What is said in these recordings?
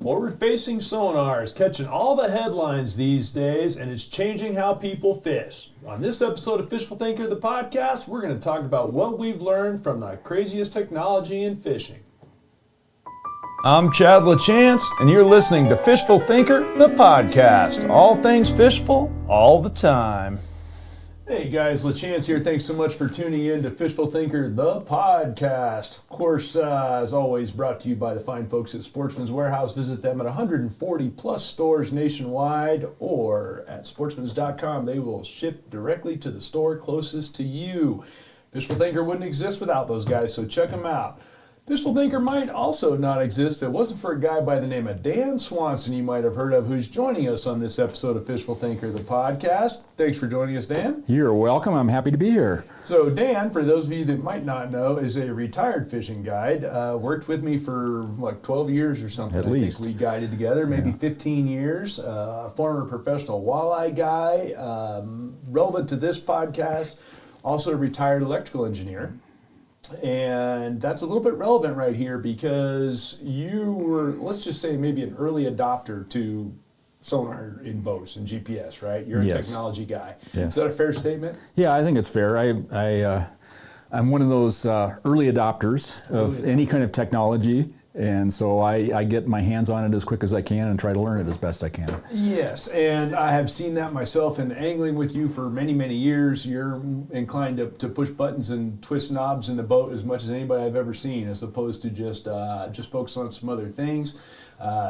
Forward-facing sonar is catching all the headlines these days, and it's changing how people fish. On this episode of Fishful Thinker, the podcast, we're going to talk about what we've learned from the craziest technology in fishing. I'm Chad LaChance, and you're listening to Fishful Thinker, the podcast. All things fishful, all the time. Hey guys, LaChance here. Thanks so much for tuning in to Fishful Thinker, the podcast. Of course, as always, brought to you by the fine folks at Sportsman's Warehouse. Visit them at 140 plus stores nationwide or at sportsmans.com. They will ship directly to the store closest to you. Fishful Thinker wouldn't exist without those guys, so check them out. Fishful Thinker might also not exist if it wasn't for a guy by the name of Dan Swanson you might have heard of, who's joining us on this episode of Fishful Thinker, the podcast. Thanks for joining us, Dan. You're welcome. I'm happy to be here. So Dan, for those of you that might not know, is a retired fishing guide. Worked with me for like 12 years or something. At least. I think we guided together, maybe 15 years. Former professional walleye guy. Relevant to this podcast, also a retired electrical engineer. And that's a little bit relevant right here because you were, let's just say, maybe an early adopter to sonar in boats and GPS, right? You're a technology guy. Yes. Is that a fair statement? Yeah, I think it's fair. I'm one of those early adopters of any kind of technology, and so I get my hands on it as quick as I can and try to learn it as best I can. Yes, and I have seen that myself in angling with you for many, many years. You're inclined to push buttons and twist knobs in the boat as much as anybody I've ever seen, as opposed to just focus on some other things.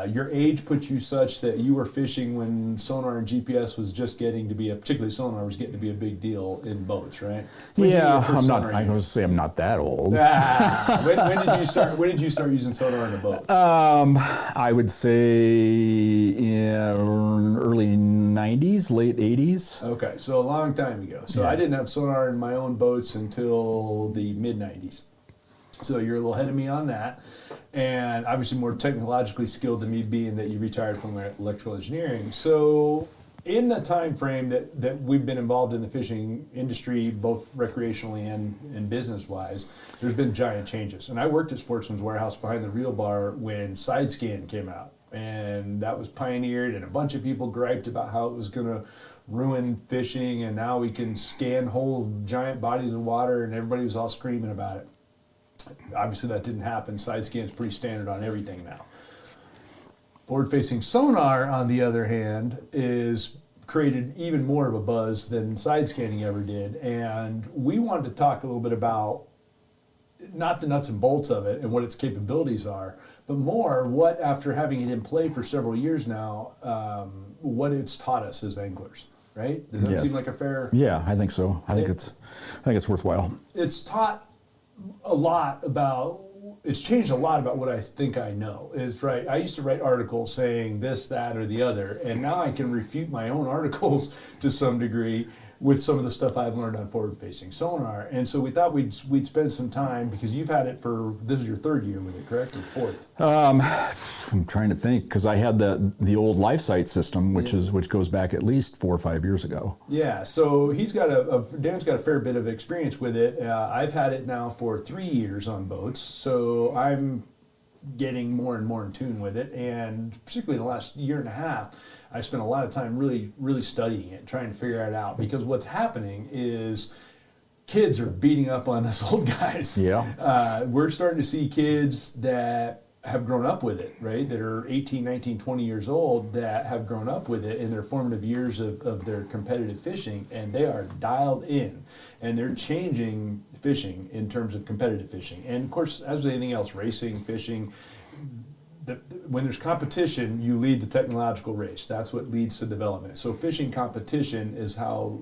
Your age puts you such that you were fishing when sonar and GPS was just getting to be particularly sonar was getting to be a big deal in boats, right? I'm not. I was say I'm not that old. When did you start using sonar in a boat? I would say in early '90s, late '80s. Okay, so a long time ago. So I didn't have sonar in my own boats until the mid '90s. So you're a little ahead of me on that. And obviously more technologically skilled than me, being that you retired from electrical engineering. So in the time frame that we've been involved in the fishing industry, both recreationally and business-wise, there's been giant changes. And I worked at Sportsman's Warehouse behind the reel bar when side scan came out. And that was pioneered, and a bunch of people griped about how it was going to ruin fishing, and now we can scan whole giant bodies of water, and everybody was all screaming about it. Obviously that didn't happen. Side scan is pretty standard on everything now. Forward-facing sonar, on the other hand, is created even more of a buzz than side scanning ever did. And we wanted to talk a little bit about not the nuts and bolts of it and what its capabilities are, but more what, after having it in play for several years now, what it's taught us as anglers. Right? Does that seem like a fair? Yeah, I think so. I think it's worthwhile. It's taught a lot about, it's changed a lot about what I think I know. It's right. I used to write articles saying this, that, or the other, and now I can refute my own articles to some degree with some of the stuff I've learned on forward-facing sonar. And so we thought we'd spend some time, because you've had it for, this is your third year with it, correct, or fourth? I'm trying to think, because I had the old LifeSight system, which goes back at least 4 or 5 years ago. Yeah, so he's got Dan's got a fair bit of experience with it. I've had it now for 3 years on boats, so I'm getting more and more in tune with it, and particularly the last year and a half, I spent a lot of time really, really studying it, trying to figure it out, because what's happening is kids are beating up on us old guys. Yeah. We're starting to see kids that have grown up with it, right, that are 18, 19, 20 years old, that have grown up with it in their formative years of their competitive fishing, and they are dialed in, and they're changing fishing in terms of competitive fishing. And of course, as with anything else, racing, fishing, when there's competition, you lead the technological race. That's what leads to development. So fishing competition is how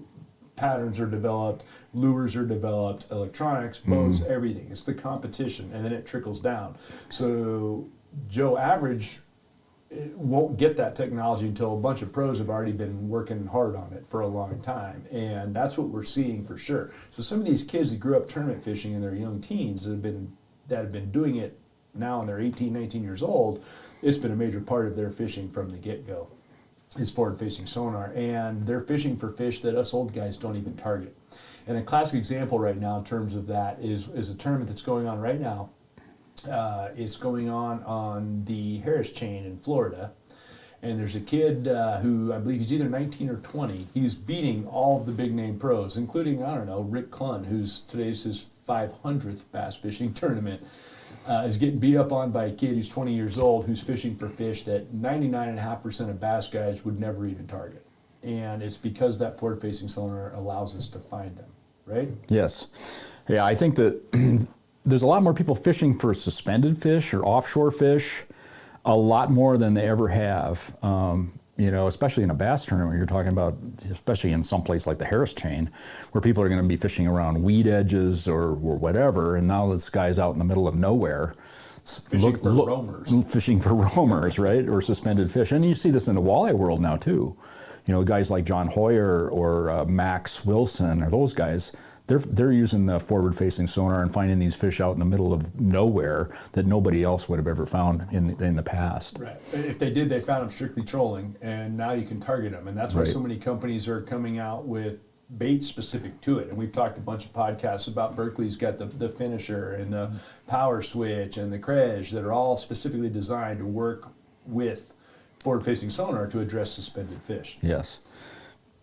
patterns are developed, lures are developed, electronics, boats, everything. It's the competition, and then it trickles down. So Joe Average won't get that technology until a bunch of pros have already been working hard on it for a long time, and that's what we're seeing for sure. So some of these kids that grew up tournament fishing in their young teens that have been doing it now and they're 18, 19 years old, it's been a major part of their fishing from the get-go, is forward-facing sonar. And they're fishing for fish that us old guys don't even target. And a classic example right now in terms of that is a tournament that's going on right now It's going on the Harris chain in Florida. And there's a kid who I believe he's either 19 or 20. He's beating all of the big name pros, including, I don't know, Rick Clunn, who's today's his 500th bass fishing tournament, is getting beat up on by a kid who's 20 years old who's fishing for fish that 99.5% of bass guys would never even target. And it's because that forward-facing sonar allows us to find them, right? Yes. Yeah, I think that there's a lot more people fishing for suspended fish or offshore fish, a lot more than they ever have. Especially in a bass tournament, you're talking about, especially in some place like the Harris chain, where people are going to be fishing around weed edges or whatever, and now this guy's out in the middle of nowhere. Fishing for roamers. Fishing for roamers, right? Or suspended fish. And you see this in the walleye world now, too. Guys like John Hoyer or Max Wilson, or those guys, they're using the forward-facing sonar and finding these fish out in the middle of nowhere that nobody else would have ever found in the past. Right. If they did, they found them strictly trolling, and now you can target them. And that's why so many companies are coming out with bait specific to it. And we've talked a bunch of podcasts about Berkeley's got the Finisher and the Power Switch and the Crej that are all specifically designed to work with forward-facing sonar to address suspended fish. Yes.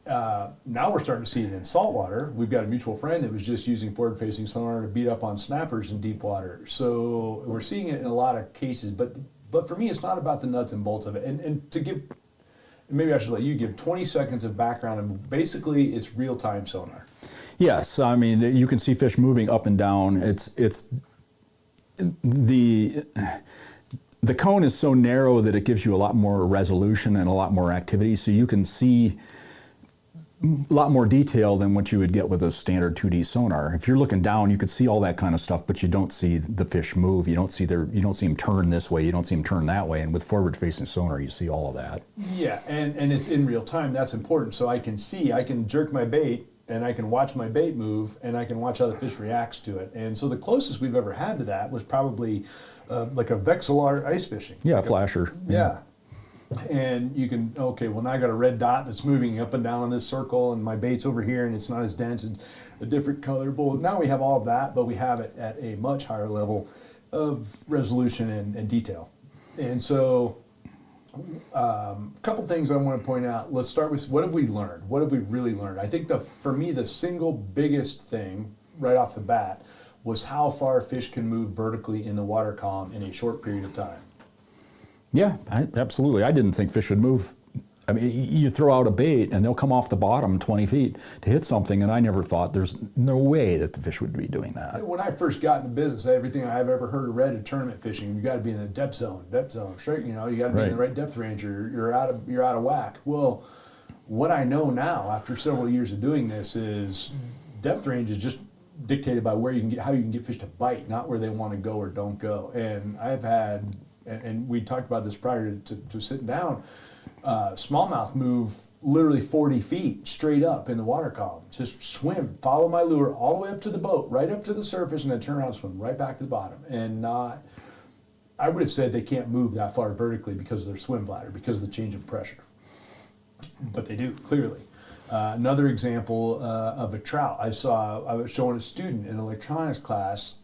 Now we're starting to see it in saltwater. We've got a mutual friend that was just using forward-facing sonar to beat up on snappers in deep water. So we're seeing it in a lot of cases. But for me, it's not about the nuts and bolts of it. And to give, maybe I should let you give 20 seconds of background. And basically, it's real-time sonar. Yes, I mean you can see fish moving up and down. It's the cone is so narrow that it gives you a lot more resolution and a lot more activity, so you can see a lot more detail than what you would get with a standard 2D sonar. If you're looking down, you could see all that kind of stuff, but you don't see the fish move. You don't see them turn this way. You don't see them turn that way. And with forward-facing sonar, you see all of that. Yeah, and it's in real time. That's important. So I can jerk my bait, and I can watch my bait move, and I can watch how the fish reacts to it. And so the closest we've ever had to that was probably like a Vexilar ice fishing. Yeah, like flasher. Yeah. And you can, now I got a red dot that's moving up and down in this circle, and my bait's over here, and it's not as dense, it's a different color. Well, now we have all of that, but we have it at a much higher level of resolution and detail. And so a couple things I want to point out. Let's start with, what have we learned? What have we really learned? I think for me, the single biggest thing right off the bat was how far fish can move vertically in the water column in a short period of time. Yeah, absolutely. I didn't think fish would move. I mean, you throw out a bait and they'll come off the bottom 20 feet to hit something, and I never thought there's no way that the fish would be doing that. When I first got into business, everything I've ever heard or read in tournament fishing, you got to be in the depth zone, straight. You got to be in the right depth range, or you're out of whack. Well, what I know now after several years of doing this is depth range is just dictated by how you can get fish to bite, not where they want to go or don't go. And I've had, and we talked about this prior to sitting down, smallmouth move literally 40 feet straight up in the water column. Just swim, follow my lure all the way up to the boat, right up to the surface, and then turn around and swim right back to the bottom. And I would have said they can't move that far vertically because of their swim bladder, because of the change of pressure. But they do, clearly. Another example of a trout, I was showing a student in an electronics class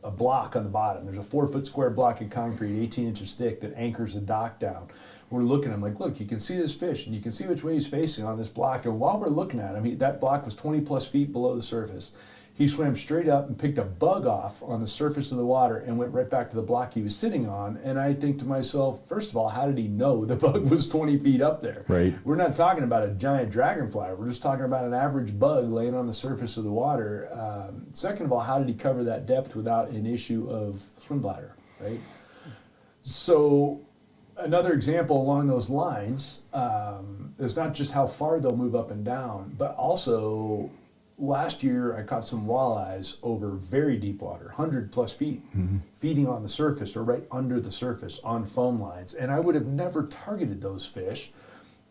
a block on the bottom. There's a 4-foot square block of concrete, 18 inches thick, that anchors a dock down. We're looking, I'm like, look, you can see this fish, and you can see which way he's facing on this block. And while we're looking at him, that block was 20 plus feet below the surface. He swam straight up and picked a bug off on the surface of the water and went right back to the block he was sitting on. And I think to myself, first of all, how did he know the bug was 20 feet up there? Right. We're not talking about a giant dragonfly. We're just talking about an average bug laying on the surface of the water. Second of all, how did he cover that depth without an issue of swim bladder, right? So another example along those lines is not just how far they'll move up and down, but also last year I caught some walleyes over very deep water, 100 plus feet, feeding on the surface or right under the surface on foam lines. And I would have never targeted those fish,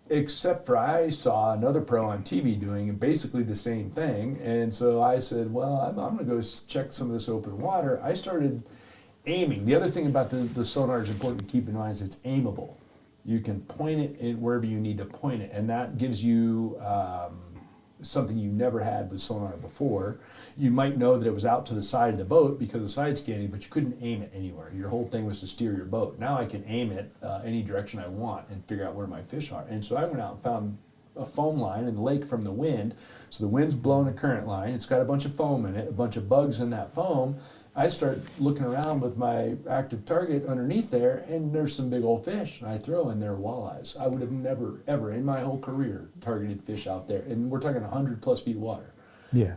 except for I saw another pro on TV doing basically the same thing. And so I said, well, I'm going to go check some of this open water. I started aiming. The other thing about the sonar is important to keep in mind is it's aimable. You can point it in wherever you need to point it, and that gives you something you never had with sonar before. You might know that it was out to the side of the boat because of side scanning, but you couldn't aim it anywhere. Your whole thing was to steer your boat. Now I can aim it any direction I want and figure out where my fish are. And so I went out and found a foam line in the lake from the wind. So the wind's blowing a current line. It's got a bunch of foam in it, a bunch of bugs in that foam. I start looking around with my active target underneath there, and there's some big old fish. And I throw in there walleyes. I would have never, ever in my whole career targeted fish out there. And we're talking 100 plus feet of water. Yeah.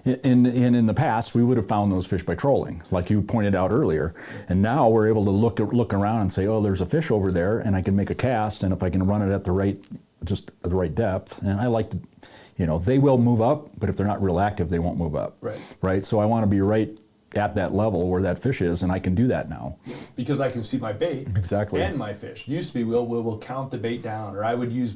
And in the past, we would have found those fish by trolling, like you pointed out earlier. And now we're able to look around and say, oh, there's a fish over there, and I can make a cast, and if I can run it at the right depth. And I like to, they will move up, but if they're not real active, they won't move up. Right? So I want to be right at that level where that fish is, and I can do that now. Because I can see my bait and my fish. Used to be we'll count the bait down, or I would use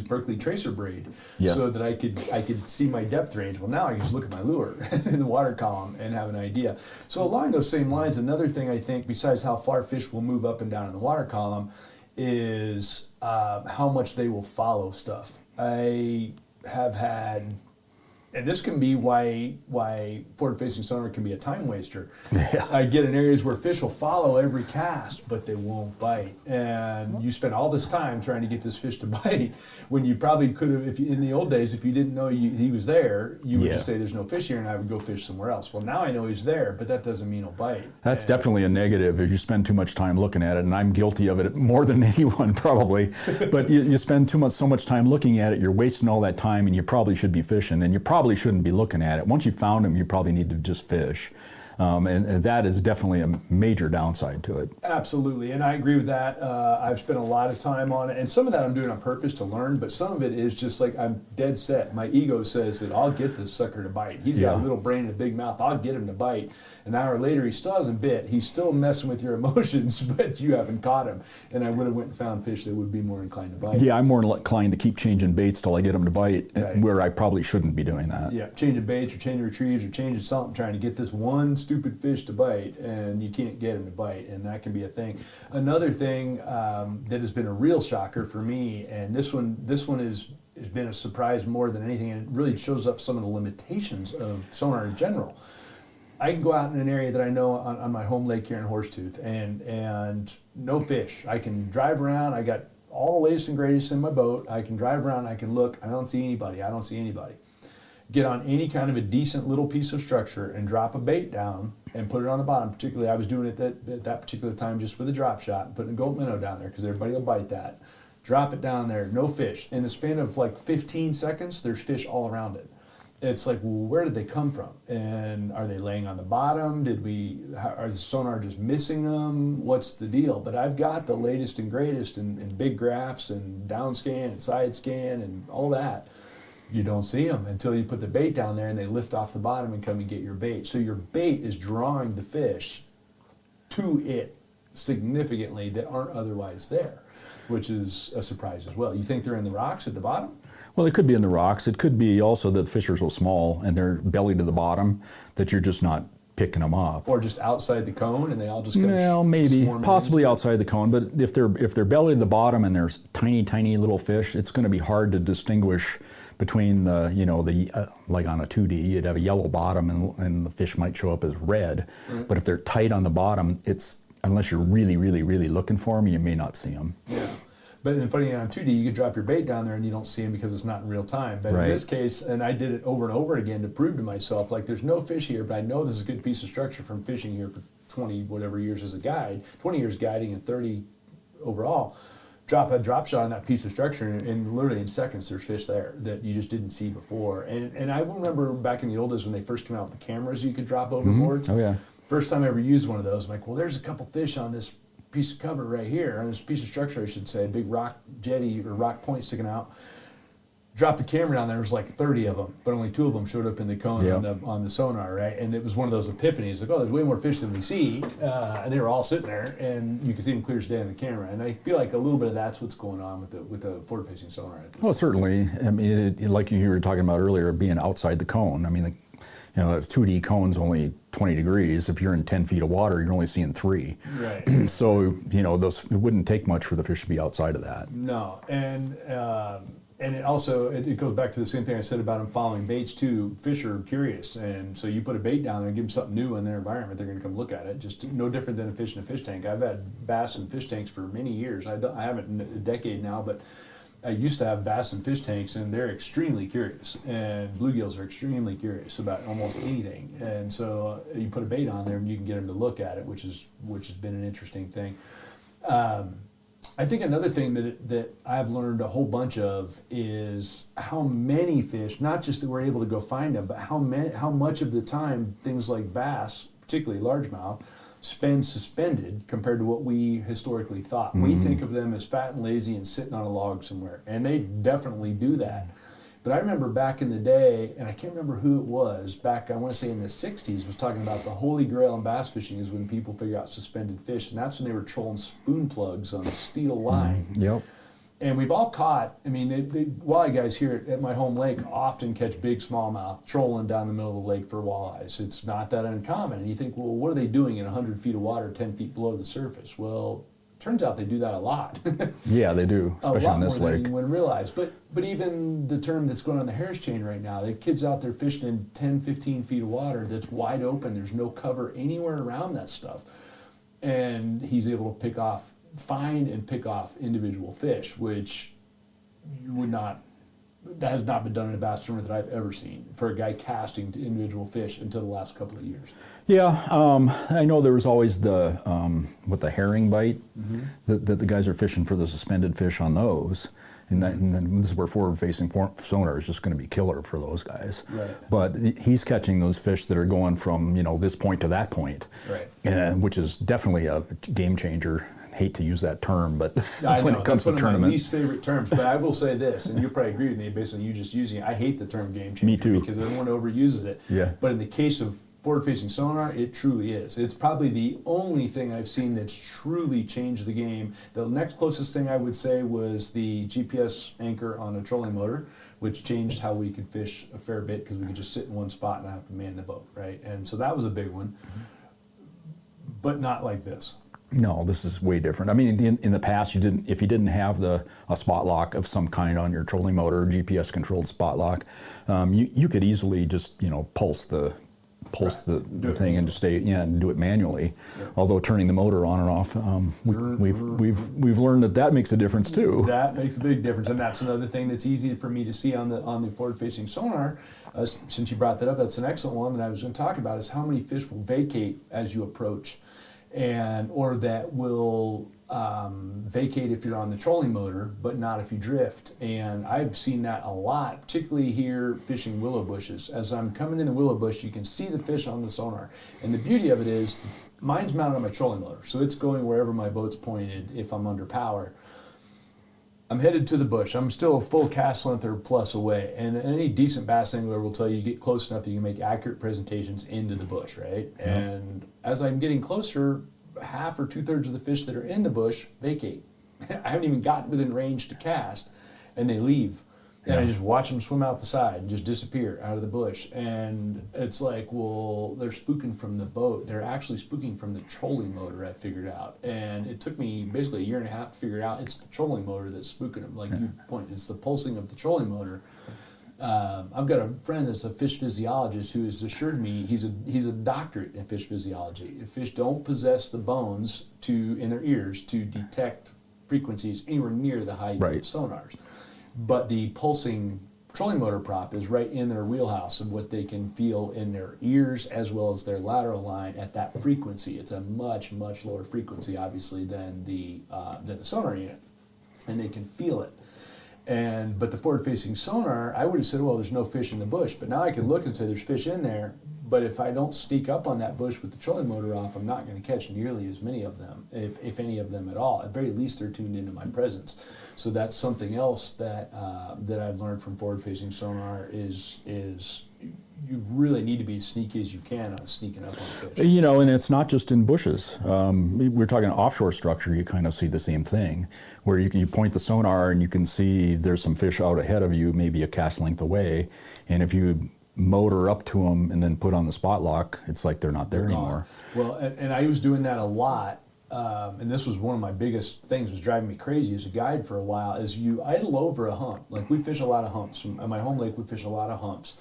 Berkeley tracer braid so that I could see my depth range. Well, now I can just look at my lure in the water column and have an idea. So along those same lines, another thing I think, besides how far fish will move up and down in the water column, is how much they will follow stuff. I have had, and this can be why forward-facing sonar can be a time waster. Yeah. I get in areas where fish will follow every cast, but they won't bite. And you spend all this time trying to get this fish to bite when you probably could have, in the old days, if you didn't know he was there, you would just say there's no fish here, and I would go fish somewhere else. Well, now I know he's there, but that doesn't mean he'll bite. That's definitely a negative if you spend too much time looking at it, and I'm guilty of it more than anyone probably. But you spend so much time looking at it, you're wasting all that time, and you probably should be fishing, and you probably shouldn't be looking at it. Once you found them, you probably need to just fish. And that is definitely a major downside to it. Absolutely, and I agree with that. I've spent a lot of time on it, and some of that I'm doing on purpose to learn, but some of it is just like I'm dead set. My ego says that I'll get this sucker to bite. He's got a little brain and a big mouth. I'll get him to bite. An hour later, he still hasn't bit. He's still messing with your emotions, but you haven't caught him. And I would have went and found fish that would be more inclined to bite. Yeah, I'm more inclined to keep changing baits till I get him to bite, where I probably shouldn't be doing that. Yeah, changing baits or changing retrieves or changing something, trying to get this one stupid fish to bite, and you can't get him to bite, and that can be a thing. Another thing that has been a real shocker for me, and this one has been a surprise more than anything, and it really shows up some of the limitations of sonar in general. I can go out in an area that I know on my home lake here in Horsetooth, and no fish. I can drive around. I got all the latest and greatest in my boat. I can drive around. I can look. I don't see anybody. Get on any kind of a decent little piece of structure and drop a bait down and put it on the bottom. Particularly, I was doing it at that particular time just with a drop shot and putting a gold minnow down there because everybody will bite that. Drop it down there, no fish. In the span of like 15 seconds, there's fish all around it. It's like, well, where did they come from? And are they laying on the bottom? Are the sonar just missing them? What's the deal? But I've got the latest and greatest in big graphs and down scan and side scan and all that. You don't see them until you put the bait down there and they lift off the bottom and come and get your bait. So your bait is drawing the fish to it significantly that aren't otherwise there, which is a surprise as well. You think they're in the rocks at the bottom? Well, it could be in the rocks. It could be also that the fish are so small and they're belly to the bottom that you're just not picking them up. Or just outside the cone and they all just kind of maybe, possibly outside the cone. But if they're belly to the bottom and there's tiny little fish, it's going to be hard to distinguish between the like on a 2D, you'd have a yellow bottom and the fish might show up as red. Right. But if they're tight on the bottom, unless you're really looking for them, you may not see them. Yeah. But in funny, on 2D, you could drop your bait down there and you don't see them because it's not in real time. But in this case, and I did it over and over again to prove to myself, like there's no fish here, but I know this is a good piece of structure from fishing here for 20 whatever years as a guide, 20 years guiding and 30 overall. Drop a drop shot on that piece of structure, and literally in seconds there's fish there that you just didn't see before. And I remember back in the old days when they first came out with the cameras you could drop overboard. Oh yeah. First time I ever used one of those, I'm like, well, there's a couple fish on this piece of cover right here, on this piece of structure, I should say, big rock jetty or rock point sticking out. Dropped the camera down there was like 30 of them, but only 2 of them showed up in the cone on the sonar, right? And it was one of those epiphanies, like, oh, there's way more fish than we see, and they were all sitting there, and you could see them clear as day on the camera. And I feel like a little bit of that's what's going on with the forward-facing sonar. Well, certainly. I mean, like you were talking about earlier, being outside the cone. I mean, a 2D cone's only 20 degrees. If you're in 10 feet of water, you're only seeing 3. Right. So, it wouldn't take much for the fish to be outside of that. No, and And it goes back to the same thing I said about them following baits too. Fish are curious, and so you put a bait down there and give them something new in their environment, they're going to come look at it. Just no different than a fish in a fish tank. I've had bass in fish tanks for many years. I haven't in a decade now, but I used to have bass in fish tanks, and they're extremely curious. And bluegills are extremely curious about almost anything. And so you put a bait on there, and you can get them to look at it, which has been an interesting thing. I think another thing that I've learned a whole bunch of is how many fish, not just that we're able to go find them, but how much of the time things like bass, particularly largemouth, spend suspended compared to what we historically thought. We think of them as fat and lazy and sitting on a log somewhere, and they definitely do that. But I remember back in the day, and I can't remember who it was, back I want to say in the 60s, was talking about the holy grail in bass fishing is when people figure out suspended fish, and that's when they were trolling spoon plugs on steel line. Yep. And we've all caught, I mean, the walleye guys here at my home lake often catch big smallmouth trolling down the middle of the lake for walleyes. It's not that uncommon. And you think, well, what are they doing in 100 feet of water, 10 feet below the surface? Well, turns out they do that a lot. Yeah, they do, especially on this lake. A lot more than you would realize. But even the term that's going on the Harris chain right now, the kid's out there fishing in 10, 15 feet of water that's wide open. There's no cover anywhere around that stuff. And he's able to find and pick off individual fish, which that has not been done in a bass tournament that I've ever seen for a guy casting to individual fish until the last couple of years. Yeah, I know there was always the herring bite that the guys are fishing for the suspended fish on those, and then this is where forward-facing sonar is just going to be killer for those guys. Right. But he's catching those fish that are going from this point to that point, right. Which is definitely a game changer. Hate to use that term, but I when know, it comes that's to one of my tournament, least favorite terms. But I will say this, and you'll probably agree with me based on you just using it. I hate the term game changer. Me too. Because everyone overuses it. Yeah. But in the case of forward-facing sonar, it truly is. It's probably the only thing I've seen that's truly changed the game. The next closest thing I would say was the GPS anchor on a trolling motor, which changed how we could fish a fair bit because we could just sit in one spot and not have to man the boat, right? And so that was a big one, but not like this. No, this is way different. I mean, in the past, if you didn't have a spot lock of some kind on your trolling motor, GPS controlled spot lock, you could easily just pulse the thing and just and do it manually. Yeah. Although turning the motor on and off, we've learned that makes a difference too. That makes a big difference, and that's another thing that's easy for me to see on the forward-facing sonar. Since you brought that up, that's an excellent one that I was going to talk about. Is how many fish will vacate as you approach. Or that will vacate if you're on the trolling motor, but not if you drift. And I've seen that a lot, particularly here fishing willow bushes. As I'm coming in the willow bush, you can see the fish on the sonar. And the beauty of it is, mine's mounted on my trolling motor, so it's going wherever my boat's pointed if I'm under power. I'm headed to the bush. I'm still a full cast length or plus away. And any decent bass angler will tell you get close enough that you can make accurate presentations into the bush, right? Yeah. And as I'm getting closer, half or 2/3 of the fish that are in the bush vacate. I haven't even gotten within range to cast, and they leave. And I just watch them swim out the side and just disappear out of the bush. And it's like, well, they're spooking from the boat. They're actually spooking from the trolling motor, I figured out. And it took me basically a year and a half to figure it out. It's the trolling motor that's spooking them. Like you pointed, it's the pulsing of the trolling motor. I've got a friend that's a fish physiologist who has assured me he's a doctorate in fish physiology. If fish don't possess the bones in their ears to detect frequencies anywhere near the height of sonars. But the pulsing trolling motor prop is right in their wheelhouse of what they can feel in their ears as well as their lateral line at that frequency. It's a much, much lower frequency, obviously, than the sonar unit, and they can feel it. But the forward-facing sonar, I would have said, well, there's no fish in the bush. But now I can look and say there's fish in there. But if I don't sneak up on that bush with the trolling motor off, I'm not going to catch nearly as many of them, if any of them at all. At very least, they're tuned into my presence. So that's something else that I've learned from forward-facing sonar is you really need to be as sneaky as you can on sneaking up on fish. And it's not just in bushes. We're talking offshore structure. You kind of see the same thing, where you point the sonar and you can see there's some fish out ahead of you, maybe a cast length away, and if you motor up to them and then put on the spot lock, it's like they're not there anymore. Well, and I was doing that a lot and this was one of my biggest things was driving me crazy as a guide for a while, is you idle over a hump. Like we fish a lot of humps. At my home lake, we fish a lot of humps.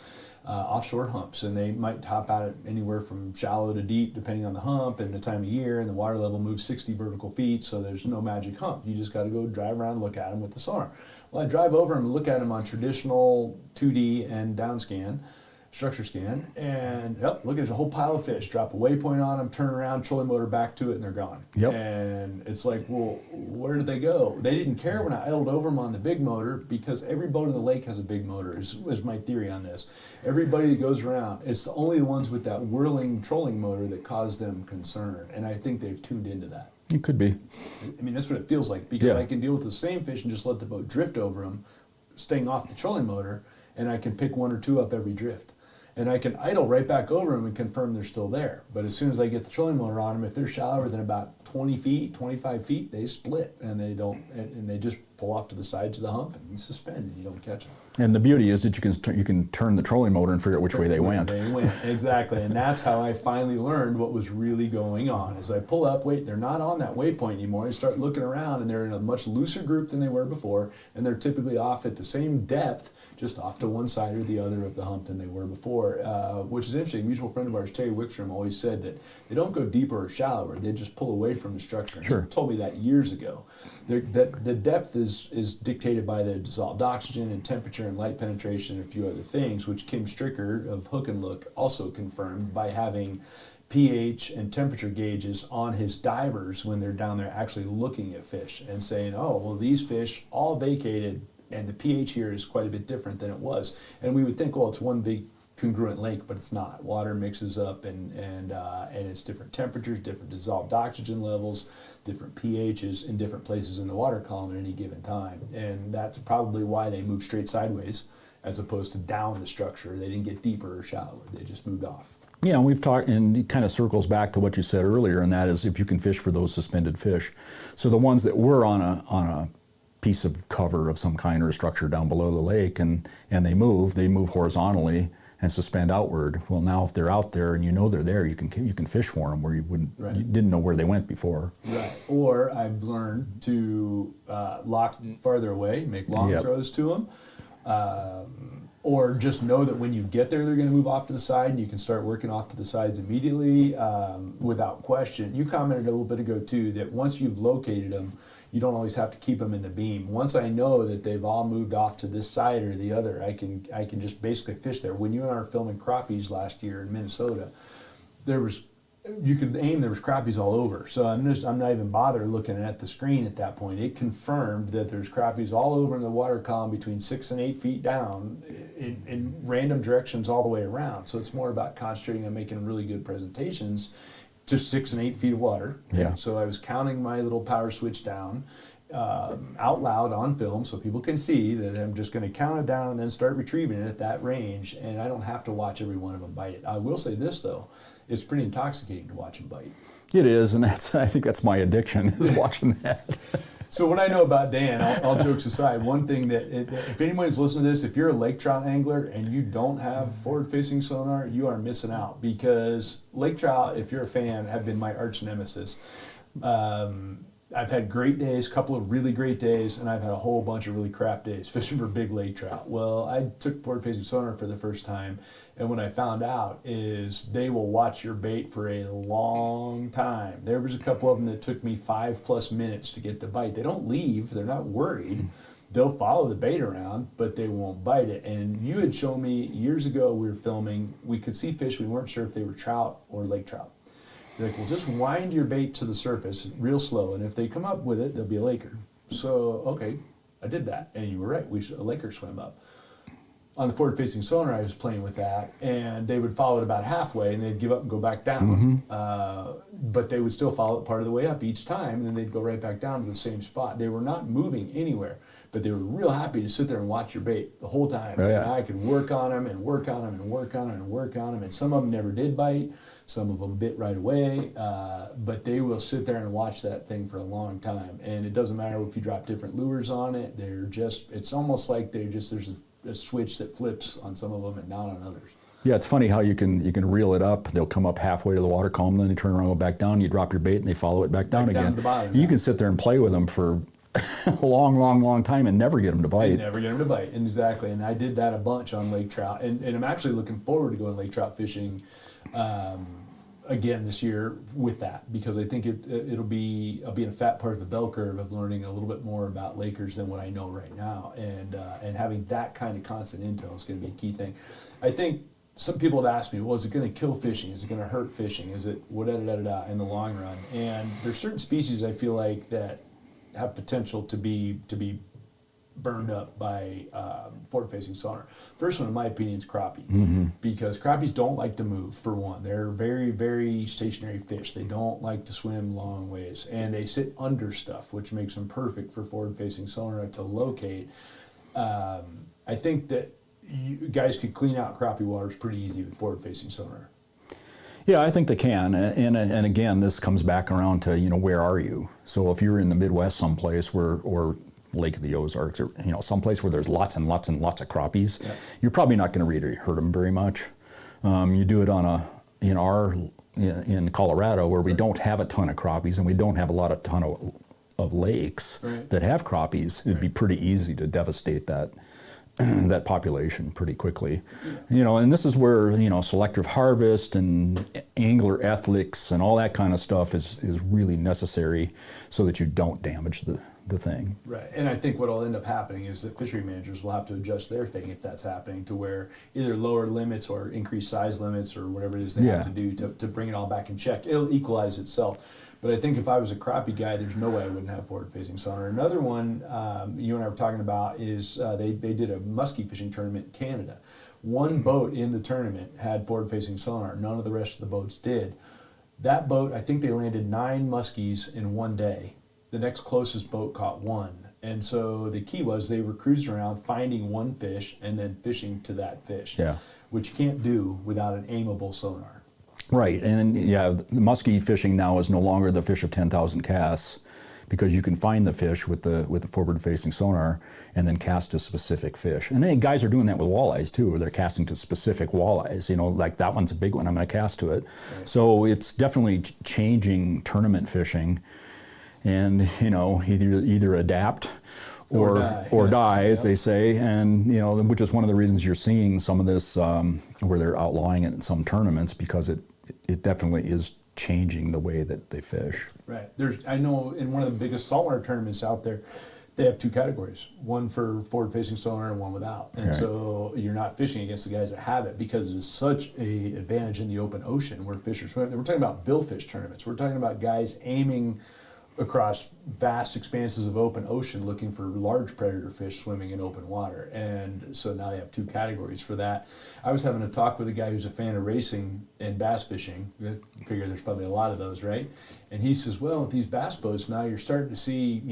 Offshore humps, and they might top out at anywhere from shallow to deep depending on the hump and the time of year, and the water level moves 60 vertical feet, so there's no magic hump. You just got to go drive around and look at them with the sonar. Well, I drive over them and look at them on traditional 2D and down scan, structure scan, and yep, look, there's a whole pile of fish. Drop a waypoint on them, turn around, trolling motor back to it, and they're gone. Yep. And it's like, well, where did they go? They didn't care when I idled over them on the big motor, because every boat in the lake has a big motor, is my theory on this. Everybody that goes around, it's only the ones with that whirling trolling motor that cause them concern, and I think they've tuned into that. It could be. I mean, that's what it feels like, because Yeah. I can deal with the same fish and just let the boat drift over them, staying off the trolling motor, and I can pick one or two up every drift. And I can idle right back over them and confirm they're still there. But as soon as I get the trolling motor on them, if they're shallower than about 20 feet, 25 feet, they split, and they just pull off to the sides of the hump and suspend, and you don't catch them. And the beauty is that you can turn the trolling motor and figure out which way they went. They went, exactly. And that's how I finally learned what was really going on. As I pull up, wait, they're not on that waypoint anymore. I start looking around, and they're in a much looser group than they were before, and they're typically off at the same depth, just off to one side or the other of the hump than they were before, which is interesting. A mutual friend of ours, Terry Wickstrom, always said that they don't go deeper or shallower. They just pull away from the structure. Sure. He told me that years ago. The depth is dictated by the dissolved oxygen and temperature and light penetration and a few other things, which Kim Stricker of Hook and Look also confirmed by having pH and temperature gauges on his divers when they're down there actually looking at fish and saying, oh, well, these fish all vacated, and the pH here is quite a bit different than it was. And we would think, well, it's one big congruent lake, but it's not. Water mixes up, and it's different temperatures, different dissolved oxygen levels, different pHs in different places in the water column at any given time. And that's probably why they move straight sideways as opposed to down the structure. They didn't get deeper or shallower. They just moved off. Yeah, and we've talked, and it kind of circles back to what you said earlier, and that is if you can fish for those suspended fish. So the ones that were on a piece of cover of some kind or a structure down below the lake, and they move horizontally and suspend outward. Well, now if they're out there and you know they're there, you can fish for them where you wouldn't, right. You didn't know where they went before. Right. Or I've learned to lock farther away, make long Yep. throws to them, or just know that when you get there, they're going to move off to the side, and you can start working off to the sides immediately without question. You commented a little bit ago too that once you've located them, you don't always have to keep them in the beam. Once I know that they've all moved off to this side or the other, I can just basically fish there. When you and I were filming crappies last year in Minnesota, you could aim, there was crappies all over. So I'm not even bothered looking at the screen at that point. It confirmed that there's crappies all over in the water column between 6 and 8 feet down in random directions all the way around. So it's more about concentrating on making really good presentations to 6 and 8 feet of water. Yeah. So I was counting my little power switch down out loud on film so people can see that I'm just going to count it down and then start retrieving it at that range, and I don't have to watch every one of them bite it. I will say this though, it's pretty intoxicating to watch them bite. It is, and I think that's my addiction, is watching that. So what I know about Dan, all jokes aside, one thing that if anybody's listening to this, if you're a lake trout angler and you don't have forward-facing sonar, you are missing out, because lake trout, if you're a fan, have been my arch nemesis. I've had great days, a couple of really great days, and I've had a whole bunch of really crap days fishing for big lake trout. Well, I took forward-facing sonar for the first time, and what I found out is they will watch your bait for a long time. There was a couple of them that took me 5+ minutes to get the bite. They don't leave, they're not worried. They'll follow the bait around, but they won't bite it. And you had shown me years ago, we were filming, we could see fish, we weren't sure if they were trout or lake trout. You're like, well, just wind your bait to the surface real slow, and if they come up with it, they'll be a laker. So, okay, I did that, and you were right, a laker swam up. On the forward-facing sonar, I was playing with that, and they would follow it about halfway, and they'd give up and go back down. But they would still follow it part of the way up each time, and then they'd go right back down to the same spot. They were not moving anywhere, but they were real happy to sit there and watch your bait the whole time. Oh, yeah. And I could work on them and work on them and work on them and work on them, and some of them never did bite. Some of them bit right away, but they will sit there and watch that thing for a long time. And it doesn't matter if you drop different lures on it. It's almost like there's a switch that flips on some of them and not on others. Yeah, it's funny how you can reel it up. They'll come up halfway to the water column, then you turn around, go back down. You drop your bait, and they follow it back down again. To the bottom, you can sit there and play with them for a long time and never get them to bite. And never get them to bite, exactly. And I did that a bunch on lake trout, and I'm actually looking forward to going lake trout fishing again this year with that, because I think I'll be in a fat part of the bell curve of learning a little bit more about lakers than what I know right now, and having that kind of constant intel is going to be a key thing. I think some people have asked me, well, is it going to kill fishing? Is it going to hurt fishing? Is it in the long run? And there's certain species I feel like that have potential to be burned up by forward-facing sonar. First one, in my opinion, is crappie, because crappies don't like to move, for one. They're very, very stationary fish. They don't like to swim long ways, and they sit under stuff, which makes them perfect for forward-facing sonar to locate. I think that you guys could clean out crappie waters pretty easy with forward-facing sonar. Yeah, I think they can, and again, this comes back around to, where are you? So if you're in the Midwest someplace or Lake of the Ozarks, or someplace where there's lots and lots and lots of crappies, you're probably not going to really hurt them very much. You do it in Colorado, where we don't have a ton of crappies and we don't have a ton of lakes that have crappies. It'd be pretty easy to devastate that population pretty quickly. And this is where selective harvest and angler ethics and all that kind of stuff is really necessary, so that you don't damage the thing. Right, and I think what will end up happening is that fishery managers will have to adjust their thing if that's happening, to where either lower limits or increase size limits or whatever it is they have to do to bring it all back in check. It'll equalize itself. But I think if I was a crappie guy, there's no way I wouldn't have forward-facing sonar. Another one you and I were talking about is they did a muskie fishing tournament in Canada. One boat in the tournament had forward-facing sonar. None of the rest of the boats did. That boat, I think they landed 9 muskies in one day. The next closest boat caught 1. And so the key was they were cruising around finding one fish and then fishing to that fish, which you can't do without an aimable sonar. Right, and the muskie fishing now is no longer the fish of 10,000 casts, because you can find the fish with the forward-facing sonar and then cast a specific fish. And then guys are doing that with walleyes too, where they're casting to specific walleyes. Like that one's a big one, I'm going to cast to it. Right. So it's definitely changing tournament fishing, and either adapt or die, as they say, and which is one of the reasons you're seeing some of this where they're outlawing it in some tournaments, because it definitely is changing the way that they fish. Right. I know in one of the biggest saltwater tournaments out there, they have 2 categories, one for forward-facing sonar and one without. And so you're not fishing against the guys that have it, because it is such an advantage in the open ocean where fish are swimming. We're talking about billfish tournaments. We're talking about guys aiming across vast expanses of open ocean looking for large predator fish swimming in open water. And so now they have 2 categories for that. I was having a talk with a guy who's a fan of racing and bass fishing. I figure there's probably a lot of those, right? And he says, well, with these bass boats now, you're starting to see,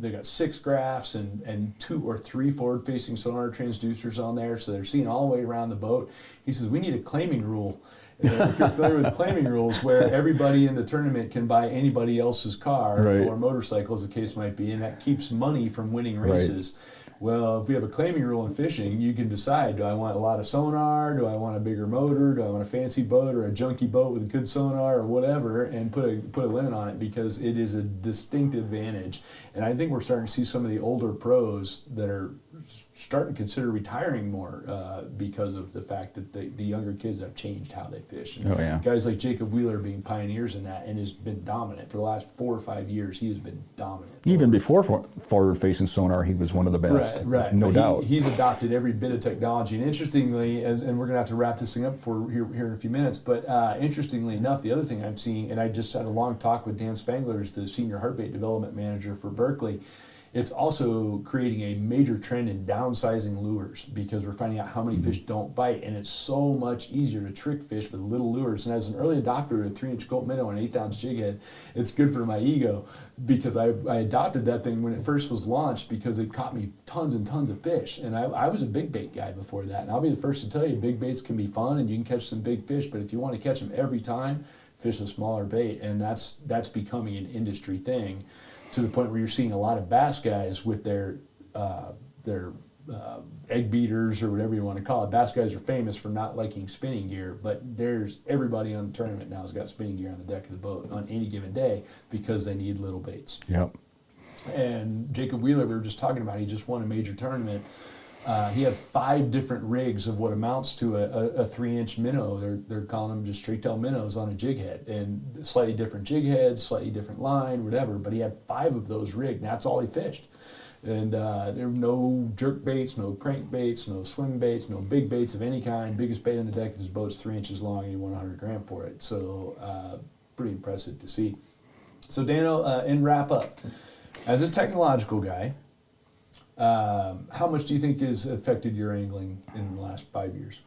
they got 6 graphs and 2 or 3 forward-facing sonar transducers on there, so they're seeing all the way around the boat. He says, we need a claiming rule. If you're familiar with claiming rules, where everybody in the tournament can buy anybody else's car or motorcycle, as the case might be, and that keeps money from winning races. Well, if we have a claiming rule in fishing, you can decide, do I want a lot of sonar, do I want a bigger motor, do I want a fancy boat or a junky boat with a good sonar or whatever, and put a limit on it, because it is a distinct advantage. And I think we're starting to see some of the older pros that are starting to consider retiring more because of the fact that the younger kids have changed how they fish. And guys like Jacob Wheeler being pioneers in that, and has been dominant for the last 4 or 5 years. He has been dominant. Even before forward-facing sonar, he was one of the best, no doubt. He's adopted every bit of technology. And interestingly, and we're going to have to wrap this thing up for here in a few minutes, but interestingly enough, the other thing I'm seeing, and I just had a long talk with Dan Spangler, who's the senior hardbait development manager for Berkeley. It's also creating a major trend in downsizing lures, because we're finding out how many fish don't bite, and it's so much easier to trick fish with little lures. And as an early adopter of a 3-inch gold minnow and 8-ounce jig head, it's good for my ego, because I adopted that thing when it first was launched, because it caught me tons and tons of fish. And I was a big bait guy before that, and I'll be the first to tell you, big baits can be fun and you can catch some big fish, but if you want to catch them every time, fish a smaller bait, and that's becoming an industry thing, to the point where you're seeing a lot of bass guys with their egg beaters or whatever you want to call it. Bass guys are famous for not liking spinning gear, but everybody on the tournament now has got spinning gear on the deck of the boat on any given day because they need little baits. Yep. And Jacob Wheeler, we were just talking about, he just won a major tournament. He had 5 different rigs of what amounts to a 3-inch minnow. They're calling them just straight tail minnows on a jig head, and slightly different jig heads, slightly different line, whatever. But he had 5 of those rigged, and that's all he fished. And there were no jerk baits, no crank baits, no swim baits, no big baits of any kind. Biggest bait on the deck of his boat's 3 inches long, and he won 100 grand for it. So pretty impressive to see. So Dano, in wrap up, as a technological guy, how much do you think has affected your angling in the last 5 years?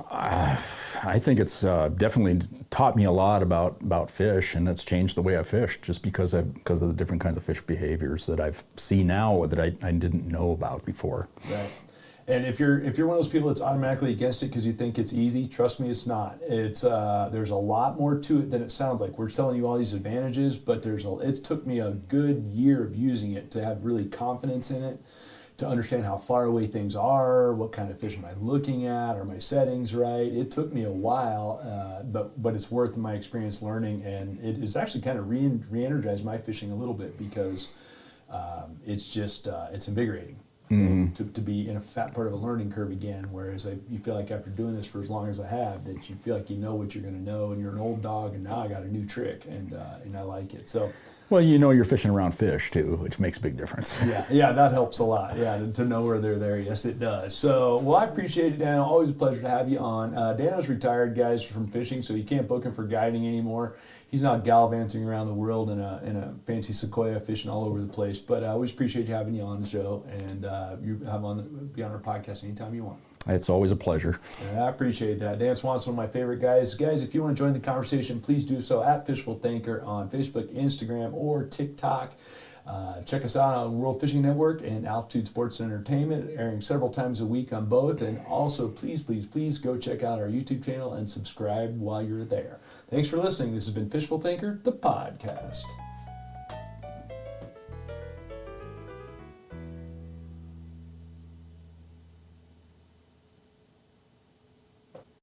I think it's definitely taught me a lot about fish, and it's changed the way I fish just because of the different kinds of fish behaviors that I see now that I didn't know about before. Right. And if you're one of those people that's automatically against it because you think it's easy, trust me, it's not. It's there's a lot more to it than it sounds like. We're telling you all these advantages, but it took me a good year of using it to have really confidence in it, to understand how far away things are, what kind of fish am I looking at, are my settings right. It took me a while, but it's worth my experience learning, and it has actually kind of re-energized my fishing a little bit because it's just it's invigorating. To be in a fat part of a learning curve again, whereas you feel like after doing this for as long as I have, that you feel like you know what you're going to know, and you're an old dog, and now I got a new trick, and I like it. So, well, you know, you're fishing around fish too, which makes a big difference. Yeah, that helps a lot. Yeah, to know where they're there. Yes, it does. So, well, I appreciate it, Dan. Always a pleasure to have you on. Dano's retired, guys, from fishing, so you can't book him for guiding anymore. He's not gallivanting around the world in a fancy Sequoia fishing all over the place. But I always appreciate having you on the show, and you be on our podcast anytime you want. It's always a pleasure. And I appreciate that. Dan Swanson, one of my favorite guys. Guys, if you want to join the conversation, please do so at Fishful Thinker on Facebook, Instagram, or TikTok. Check us out on World Fishing Network and Altitude Sports and Entertainment, airing several times a week on both. And also, please go check out our YouTube channel and subscribe while you're there. Thanks for listening. This has been Fishful Thinker, the podcast.